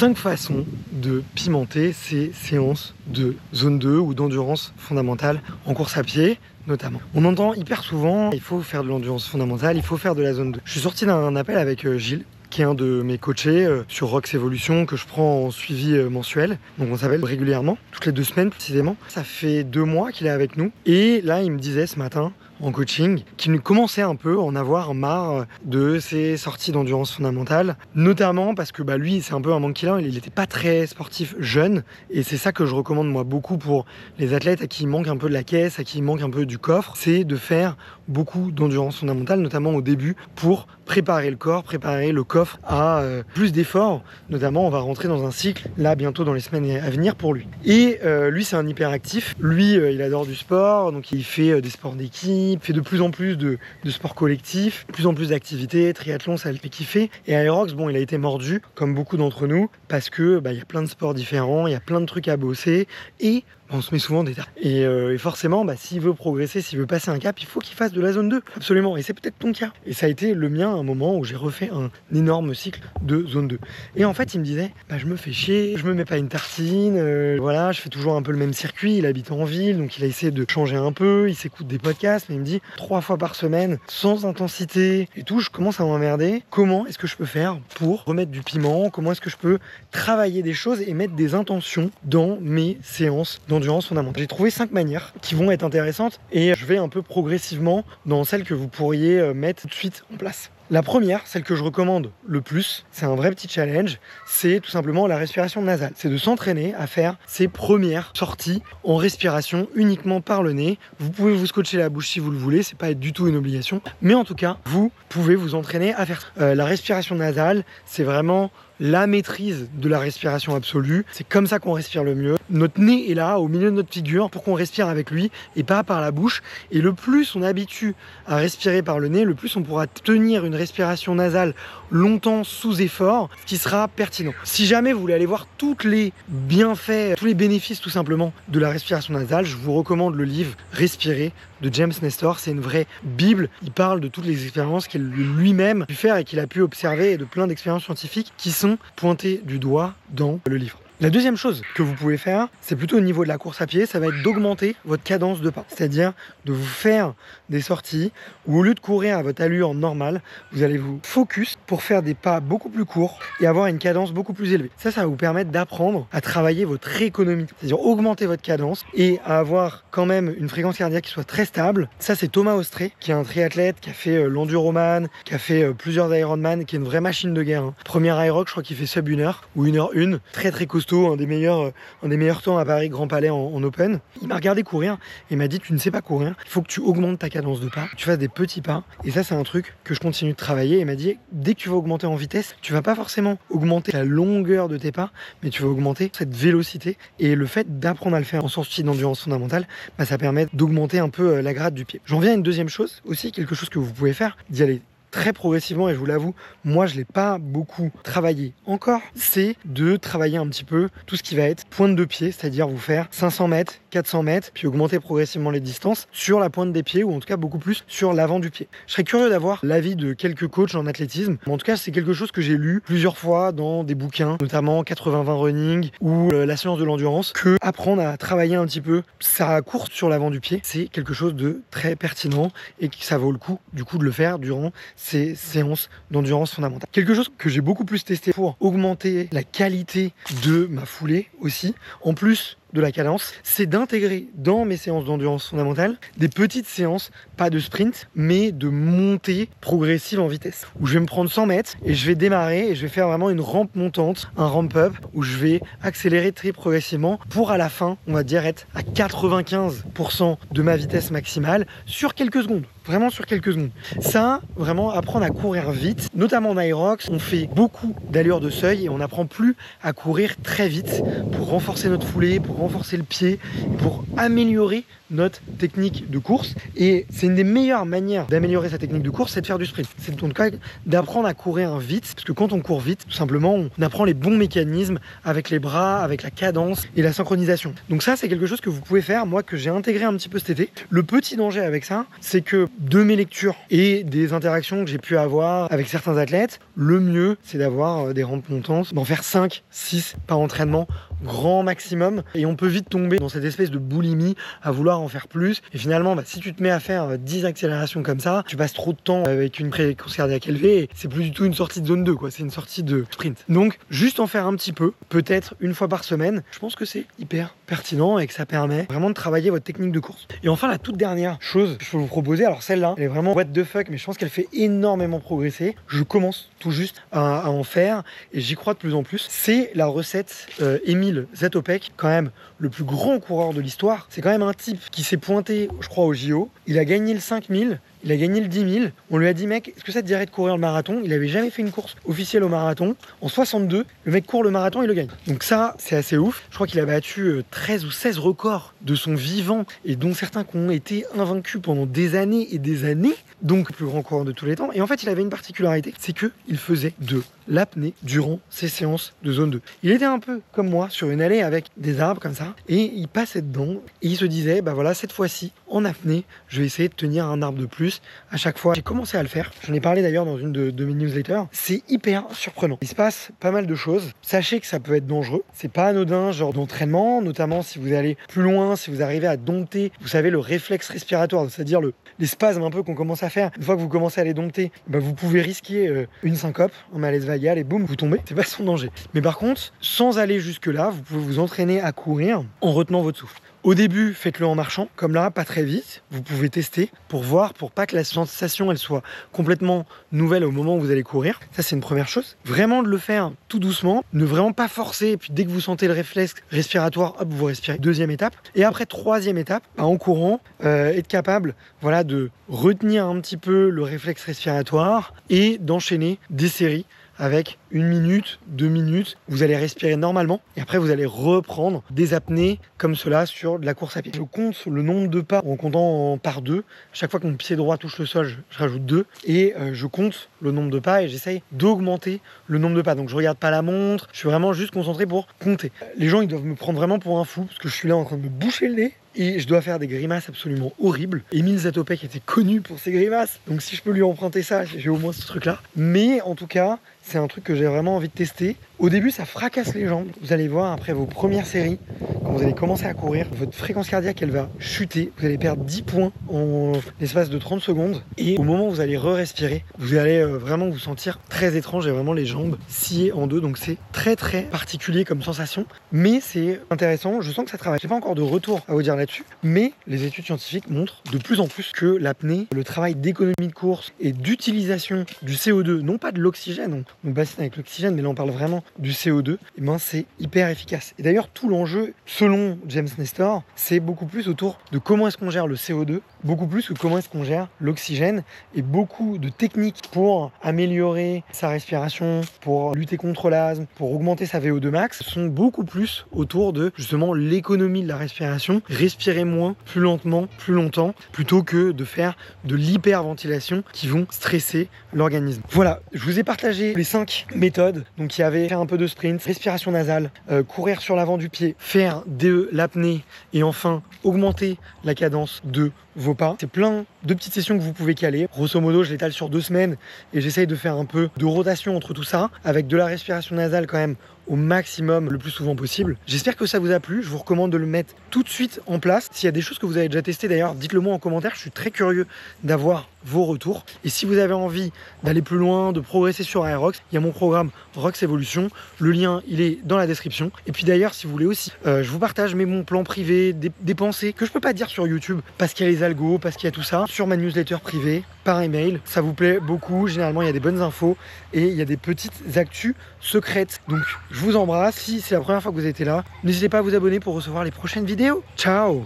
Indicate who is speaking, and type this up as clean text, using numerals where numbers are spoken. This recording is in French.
Speaker 1: 5 façons de pimenter ces séances de zone 2 ou d'endurance fondamentale en course à pied notamment. On entend hyper souvent, il faut faire de l'endurance fondamentale, il faut faire de la zone 2. Je suis sorti d'un appel avec Gilles, qui est un de mes coachés sur Rox Evolution que je prends en suivi mensuel. Donc on s'appelle régulièrement, toutes les 2 semaines précisément. Ça fait 2 mois qu'il est avec nous. Et là, il me disait ce matin, en coaching, qu'il commençait un peu à en avoir marre de ses sorties d'endurance fondamentale, notamment parce que lui, c'est un peu un manque qu'il a, il n'était pas très sportif jeune, et c'est ça que je recommande moi beaucoup pour les athlètes à qui il manque un peu de la caisse, à qui il manque un peu du coffre, c'est de faire beaucoup d'endurance fondamentale, notamment au début, pour préparer le corps, préparer le coffre à plus d'efforts. Notamment, on va rentrer dans un cycle, là, bientôt dans les semaines à venir pour lui. Et lui, c'est un hyperactif. Lui, il adore du sport, donc il fait des sports d'équipe, fait de plus en plus de sports collectifs, de plus en plus d'activités, triathlon, ça le fait kiffer. Et Aerox, bon, il a été mordu, comme beaucoup d'entre nous, parce que il y a plein de sports différents, il y a plein de trucs à bosser, et on se met souvent des tartes. Et forcément, s'il veut progresser, s'il veut passer un cap, il faut qu'il fasse de la zone 2. Absolument. Et c'est peut-être ton cas. Et ça a été le mien à un moment où j'ai refait un énorme cycle de zone 2. Et en fait, il me disait, je me fais chier, je me mets pas une tartine, voilà, je fais toujours un peu le même circuit. Il habite en ville, donc il a essayé de changer un peu, il s'écoute des podcasts, mais il me dit 3 fois par semaine, sans intensité et tout, je commence à m'emmerder. Comment est-ce que je peux faire pour remettre du piment? Comment est-ce que je peux travailler des choses et mettre des intentions dans mes séances d'endurance fondamentale? J'ai trouvé 5 manières qui vont être intéressantes et je vais un peu progressivement dans celles que vous pourriez mettre tout de suite en place. La première, celle que je recommande le plus, c'est un vrai petit challenge, c'est tout simplement la respiration nasale. C'est de s'entraîner à faire ses premières sorties en respiration uniquement par le nez. Vous pouvez vous scotcher la bouche si vous le voulez, c'est pas du tout une obligation, mais en tout cas, vous pouvez vous entraîner à faire ça. La respiration nasale, c'est vraiment la maîtrise de la respiration absolue. C'est comme ça qu'on respire le mieux. Notre nez est là, au milieu de notre figure, pour qu'on respire avec lui et pas par la bouche. Et le plus on habitue à respirer par le nez, le plus on pourra tenir une respiration nasale longtemps sous effort, ce qui sera pertinent. Si jamais vous voulez aller voir tous les bienfaits, tous les bénéfices tout simplement de la respiration nasale, je vous recommande le livre Respirer de James Nestor. C'est une vraie bible. Il parle de toutes les expériences qu'il lui-même a pu faire et qu'il a pu observer et de plein d'expériences scientifiques qui sont pointées du doigt dans le livre. La deuxième chose que vous pouvez faire, c'est plutôt au niveau de la course à pied, ça va être d'augmenter votre cadence de pas. C'est-à-dire de vous faire des sorties où au lieu de courir à votre allure normale, vous allez vous focus pour faire des pas beaucoup plus courts et avoir une cadence beaucoup plus élevée. Ça va vous permettre d'apprendre à travailler votre économie, c'est-à-dire augmenter votre cadence et à avoir quand même une fréquence cardiaque qui soit très stable. Ça, c'est Thomas Ostré, qui est un triathlète, qui a fait l'enduroman, qui a fait plusieurs Ironman, qui est une vraie machine de guerre. Premier Irox, je crois qu'il fait sub 1 heure ou 1h01, très très costaud. Un des meilleurs temps à Paris Grand Palais en open. Il m'a regardé courir et m'a dit tu ne sais pas courir, il faut que tu augmentes ta cadence de pas, tu fasses des petits pas. Et ça, c'est un truc que je continue de travailler. Il m'a dit dès que tu vas augmenter en vitesse, tu vas pas forcément augmenter la longueur de tes pas, mais tu vas augmenter cette vélocité. Et le fait d'apprendre à le faire en sortie d'endurance fondamentale, ça permet d'augmenter un peu la grade du pied. J'en viens à une deuxième chose aussi, quelque chose que vous pouvez faire, d'y aller très progressivement, et je vous l'avoue, moi je l'ai pas beaucoup travaillé encore, c'est de travailler un petit peu tout ce qui va être pointe de pied, c'est-à-dire vous faire 500 mètres, 400 mètres, puis augmenter progressivement les distances sur la pointe des pieds, ou en tout cas beaucoup plus sur l'avant du pied. Je serais curieux d'avoir l'avis de quelques coachs en athlétisme, mais en tout cas c'est quelque chose que j'ai lu plusieurs fois dans des bouquins, notamment 80-20 running ou la science de l'endurance, que apprendre à travailler un petit peu sa course sur l'avant du pied, c'est quelque chose de très pertinent et que ça vaut le coup du coup de le faire durant ces séances d'endurance fondamentale. Quelque chose que j'ai beaucoup plus testé pour augmenter la qualité de ma foulée aussi, en plus de la cadence, c'est d'intégrer dans mes séances d'endurance fondamentale des petites séances, pas de sprint, mais de montée progressive en vitesse. Où je vais me prendre 100 mètres et je vais démarrer et je vais faire vraiment une rampe montante, un ramp up, où je vais accélérer très progressivement pour à la fin, on va dire, être à 95% de ma vitesse maximale sur quelques secondes. Vraiment sur quelques secondes. Ça, vraiment apprendre à courir vite, notamment en Aerox, on fait beaucoup d'allures de seuil et on n'apprend plus à courir très vite pour renforcer notre foulée, pour renforcer le pied, pour améliorer notre technique de course. Et c'est une des meilleures manières d'améliorer sa technique de course, c'est de faire du sprint. C'est en tout cas d'apprendre à courir vite, parce que quand on court vite, tout simplement, on apprend les bons mécanismes avec les bras, avec la cadence et la synchronisation. Donc ça, c'est quelque chose que vous pouvez faire, moi, que j'ai intégré un petit peu cet été. Le petit danger avec ça, c'est que de mes lectures et des interactions que j'ai pu avoir avec certains athlètes, le mieux, c'est d'avoir des rampes montantes, d'en faire 5, 6 par entraînement, grand maximum. Et on peut vite tomber dans cette espèce de boulimie à vouloir en faire plus. Et finalement, si tu te mets à faire 10 accélérations comme ça, tu passes trop de temps avec une fréquence cardiaque élevée et c'est plus du tout une sortie de zone 2, quoi. C'est une sortie de sprint. Donc, juste en faire un petit peu, peut-être une fois par semaine, je pense que c'est hyper pertinent et que ça permet vraiment de travailler votre technique de course. Et enfin, la toute dernière chose que je peux vous proposer, alors celle-là, elle est vraiment what the fuck, mais je pense qu'elle fait énormément progresser. Je commence tout juste à en faire et j'y crois de plus en plus. C'est la recette Emil Zatopek, quand même le plus grand coureur de l'histoire. C'est quand même un type qui s'est pointé, je crois, au JO. Il a gagné le 5000. Il a gagné le 10 000. On lui a dit, mec, est-ce que ça te dirait de courir le marathon? Il avait jamais fait une course officielle au marathon. En 62, le mec court le marathon et le gagne. Donc ça, c'est assez ouf. Je crois qu'il a battu 13 ou 16 records de son vivant et dont certains qui ont été invaincus pendant des années et des années. Donc le plus grand coureur de tous les temps. Et en fait, il avait une particularité, c'est qu'il faisait de l'apnée durant ses séances de zone 2. Il était un peu comme moi sur une allée avec des arbres comme ça et il passait dedans et il se disait, bah voilà, cette fois-ci, en apnée, je vais essayer de tenir un arbre de plus à chaque fois. J'ai commencé à le faire. J'en ai parlé d'ailleurs dans une de mes newsletters. C'est hyper surprenant. Il se passe pas mal de choses. Sachez que ça peut être dangereux. C'est pas anodin, genre d'entraînement, notamment si vous allez plus loin, si vous arrivez à dompter, vous savez, le réflexe respiratoire, c'est-à-dire les spasmes un peu qu'on commence à faire. Une fois que vous commencez à les dompter, bah vous pouvez risquer une syncope, un malaise vagal et boum, vous tombez. C'est pas sans danger. Mais par contre, sans aller jusque-là, vous pouvez vous entraîner à courir en retenant votre souffle. Au début, faites-le en marchant, comme là, pas très vite. Vous pouvez tester pour voir, pour pas que la sensation elle soit complètement nouvelle au moment où vous allez courir. Ça, c'est une première chose. Vraiment de le faire tout doucement, ne vraiment pas forcer. Et puis dès que vous sentez le réflexe respiratoire, hop, vous respirez. Deuxième étape. Et après, troisième étape, en courant, être capable, voilà, de retenir un petit peu le réflexe respiratoire et d'enchaîner des séries avec 1 minute, 2 minutes, vous allez respirer normalement et après vous allez reprendre des apnées comme cela sur de la course à pied. Je compte le nombre de pas en comptant par 2. Chaque fois que mon pied droit touche le sol, je rajoute 2 et je compte le nombre de pas et j'essaye d'augmenter le nombre de pas. Donc je regarde pas la montre, je suis vraiment juste concentré pour compter. Les gens ils doivent me prendre vraiment pour un fou parce que je suis là en train de me boucher le nez et je dois faire des grimaces absolument horribles. Emil Zatopek était connu pour ses grimaces, donc si je peux lui emprunter ça, j'ai au moins ce truc-là. Mais en tout cas, c'est un truc que j'ai vraiment envie de tester. Au début, ça fracasse les jambes. Vous allez voir après vos premières séries, quand vous allez commencer à courir, votre fréquence cardiaque, elle va chuter. Vous allez perdre 10 points en l'espace de 30 secondes. Et au moment où vous allez re-respirer, vous allez vraiment vous sentir très étrange et vraiment les jambes sciées en deux. Donc c'est très très particulier comme sensation. Mais c'est intéressant. Je sens que ça travaille. Je n'ai pas encore de retour à vous dire là-dessus. Mais les études scientifiques montrent de plus en plus que l'apnée, le travail d'économie de course et d'utilisation du CO2, non pas de l'oxygène, on bassine avec l'oxygène, mais là on parle vraiment du CO2, et ben c'est hyper efficace. Et d'ailleurs tout l'enjeu, selon James Nestor, c'est beaucoup plus autour de comment est-ce qu'on gère le CO2, beaucoup plus que comment est-ce qu'on gère l'oxygène, et beaucoup de techniques pour améliorer sa respiration, pour lutter contre l'asthme, pour augmenter sa VO2 max, sont beaucoup plus autour de justement l'économie de la respiration, respirer moins, plus lentement, plus longtemps, plutôt que de faire de l'hyperventilation qui vont stresser l'organisme. Voilà, je vous ai partagé les 5 méthodes. Donc il y avait faire un peu de sprint, respiration nasale, courir sur l'avant du pied, faire de l'apnée et enfin augmenter la cadence de vos pas. C'est plein de petites sessions que vous pouvez caler. Grosso modo, je l'étale sur 2 semaines et j'essaye de faire un peu de rotation entre tout ça avec de la respiration nasale quand même au maximum le plus souvent possible. J'espère que ça vous a plu. Je vous recommande de le mettre tout de suite en place. S'il y a des choses que vous avez déjà testées d'ailleurs, dites-le moi en commentaire. Je suis très curieux d'avoir vos retours. Et si vous avez envie d'aller plus loin, de progresser sur Aerox, il y a mon programme Rox Evolution. Le lien, il est dans la description. Et puis d'ailleurs, si vous voulez aussi, je vous partage mon plan privé, des pensées que je peux pas dire sur YouTube parce qu'il y a les algos, parce qu'il y a tout ça, sur ma newsletter privée, par email. Ça vous plaît beaucoup. Généralement, il y a des bonnes infos et il y a des petites actus secrètes. Donc, je vous embrasse. Si c'est la première fois que vous êtes là, n'hésitez pas à vous abonner pour recevoir les prochaines vidéos. Ciao!